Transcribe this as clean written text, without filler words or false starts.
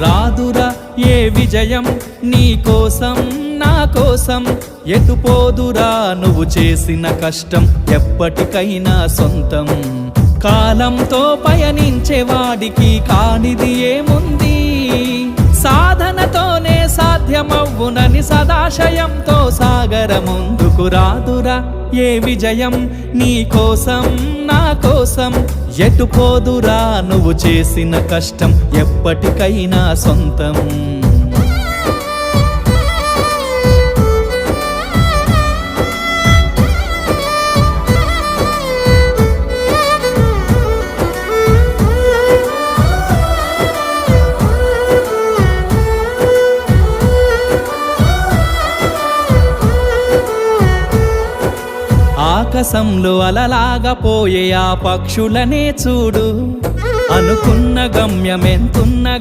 రాదురా ఏ విజయం నీ కోసం నా కోసం, ఎటుపోదురా నువ్వు చేసిన కష్టం ఎప్పటికైనా సొంతం. కాలంతో పయనించేవాడికి కానిది ఏముంది, సాధనతోనే సాధ్యమవ్వునని సదాశయంతో సాగర ముందుకు. రాదురా ఏ విజయం నీ కోసం నా కోసం, ఎటుపోదురా నువ్వు చేసిన కష్టం ఎప్పటికైనా సొంతం. ఆకాశంలో అలలాగా పోయే ఆ పక్షులనే చూడు, అనుకున్న గమ్యమెంతున్న